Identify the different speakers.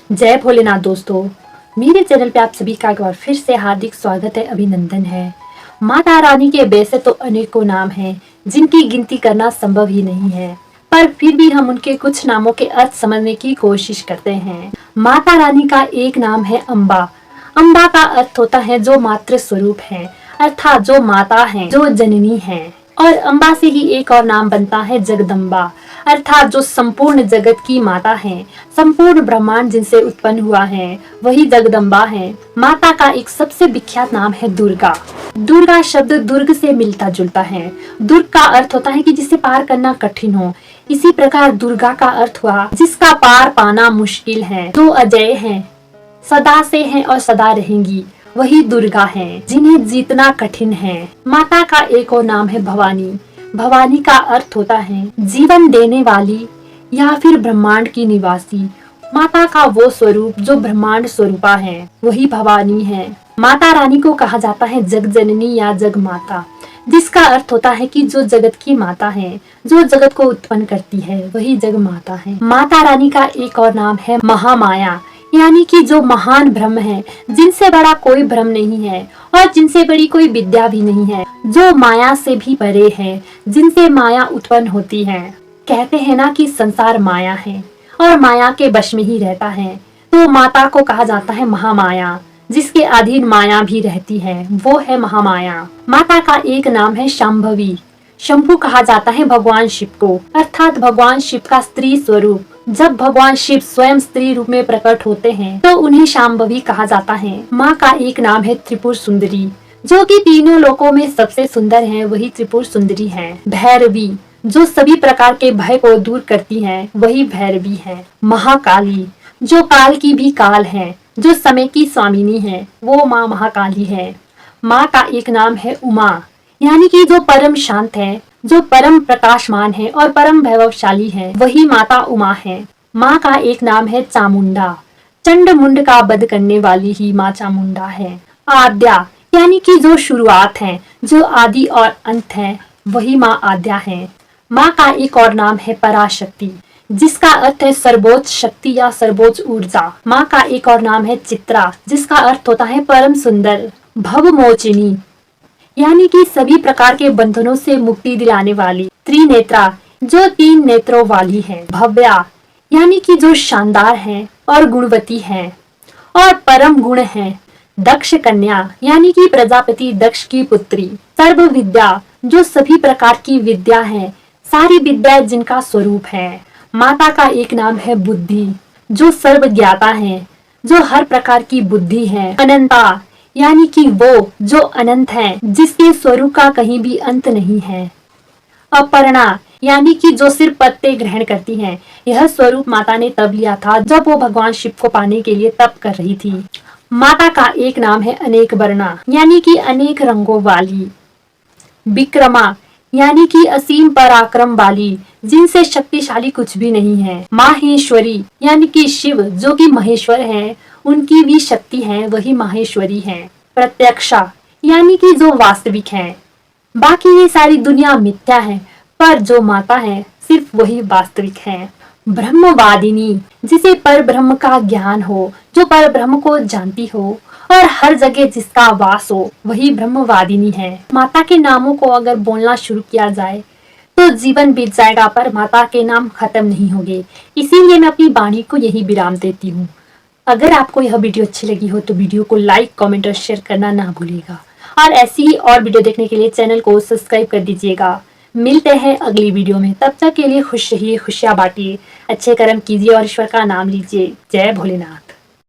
Speaker 1: जय भोलेनाथ दोस्तों, मेरे चैनल पे आप सभी का एक बार फिर से हार्दिक स्वागत है, अभिनंदन है। माता रानी के वैसे तो अनेकों नाम हैं जिनकी गिनती करना संभव ही नहीं है, पर फिर भी हम उनके कुछ नामों के अर्थ समझने की कोशिश करते हैं। माता रानी का एक नाम है अम्बा। अम्बा का अर्थ होता है जो मातृ स्वरूप है, अर्थात जो माता है, जो जननी है। और अम्बा से ही एक और नाम बनता है जगदम्बा, अर्थात जो संपूर्ण जगत की माता है, संपूर्ण ब्रह्मांड जिनसे उत्पन्न हुआ है वही जगदम्बा है। माता का एक सबसे विख्यात नाम है दुर्गा। दुर्गा शब्द दुर्ग से मिलता जुलता है। दुर्ग का अर्थ होता है कि जिसे पार करना कठिन हो। इसी प्रकार दुर्गा का अर्थ हुआ जिसका पार पाना मुश्किल है, जो अजय है, सदा से है और सदा रहेंगी, वही दुर्गा है, जिन्हें जीतना कठिन है। माता का एक और नाम है भवानी। भवानी का अर्थ होता है जीवन देने वाली या फिर ब्रह्मांड की निवासी। माता का वो स्वरूप जो ब्रह्मांड स्वरूपा है वही भवानी है। माता रानी को कहा जाता है जग जननी या जग माता, जिसका अर्थ होता है कि जो जगत की माता है, जो जगत को उत्पन्न करती है वही जग माता है। माता रानी का एक और नाम है महामाया, यानी कि जो महान ब्रह्म है, जिनसे बड़ा कोई ब्रह्म नहीं है और जिनसे बड़ी कोई विद्या भी नहीं है, जो माया से भी परे है, जिनसे माया उत्पन्न होती है। कहते हैं ना कि संसार माया है और माया के वश में ही रहता है, तो माता को कहा जाता है महामाया, जिसके अधीन माया भी रहती है, वो है महामाया। माता का एक नाम है शांभवी। शंभु कहा जाता है भगवान शिव को, अर्थात भगवान शिव का स्त्री स्वरूप। जब भगवान शिव स्वयं स्त्री रूप में प्रकट होते हैं तो उन्हें शांभवी कहा जाता है। माँ का एक नाम है त्रिपुर सुंदरी, जो कि तीनों लोकों में सबसे सुंदर है, वही त्रिपुर सुंदरी है। भैरवी, जो सभी प्रकार के भय को दूर करती है, वही भैरवी है। महाकाली, जो काल की भी काल है, जो समय की स्वामिनी है, वो माँ महाकाली है। माँ का एक नाम है उमा, यानी कि जो परम शांत है, जो परम प्रकाशमान है और परम वैभवशाली है, वही माता उमा है। माँ का एक नाम है चामुंडा। चंड मुंड का वध करने वाली ही माँ चामुंडा है। आद्या, यानी कि जो शुरुआत है, जो आदि और अंत है, वही माँ आद्या है। माँ का एक और नाम है पराशक्ति, जिसका अर्थ है सर्वोच्च शक्ति या सर्वोच्च ऊर्जा। माँ का एक और नाम है चित्रा, जिसका अर्थ होता है परम सुंदर। भवमोचिनी, यानी कि सभी प्रकार के बंधनों से मुक्ति दिलाने वाली। त्रिनेत्रा, जो 3 नेत्रों वाली है। भव्या, यानी कि जो शानदार है और गुणवती है और परम गुण है। दक्ष कन्या, यानी कि प्रजापति दक्ष की पुत्री। सर्व विद्या, जो सभी प्रकार की विद्या है, सारी विद्या जिनका स्वरूप है। माता का एक नाम है बुद्धि, जो सर्व ज्ञाता है, जो हर प्रकार की बुद्धि है। अनंता, यानी कि वो जो अनंत है, जिसके स्वरूप का कहीं भी अंत नहीं है। अपर्णा, यानी कि जो सिर्फ पत्ते ग्रहण करती हैं। यह स्वरूप माता ने तब लिया था जब वो भगवान शिव को पाने के लिए तप कर रही थी। माता का एक नाम है अनेक वर्णा, यानी कि अनेक रंगों वाली। विक्रमा, यानी कि असीम पराक्रम वाली, जिनसे शक्तिशाली कुछ भी नहीं है। माहेश्वरी, यानी कि शिव जो कि महेश्वर है, उनकी भी शक्ति है, वही माहेश्वरी है। प्रत्यक्षा, यानी कि जो वास्तविक है, बाकी ये सारी दुनिया मिथ्या है, पर जो माता है सिर्फ वही वास्तविक है। ब्रह्मवादिनी, जिसे पर ब्रह्म का ज्ञान हो, जो पर ब्रह्म को जानती हो और हर जगह जिसका वास हो, वही ब्रह्मवादिनी है। माता के नामों को अगर बोलना शुरू किया जाए तो जीवन बीत जाएगा, पर माता के नाम खत्म नहीं होंगे। इसीलिए मैं अपनी वाणी को यही विराम देती हूँ। अगर आपको यह वीडियो अच्छी लगी हो तो वीडियो को लाइक, कमेंट और शेयर करना ना भूलिएगा, और ऐसी ही और वीडियो देखने के लिए चैनल को सब्सक्राइब कर दीजिएगा। मिलते हैं अगली वीडियो में, तब तक के लिए खुश रहिए, खुशियाँ बांटिए, अच्छे कर्म कीजिए और ईश्वर का नाम लीजिए। जय भोलेनाथ।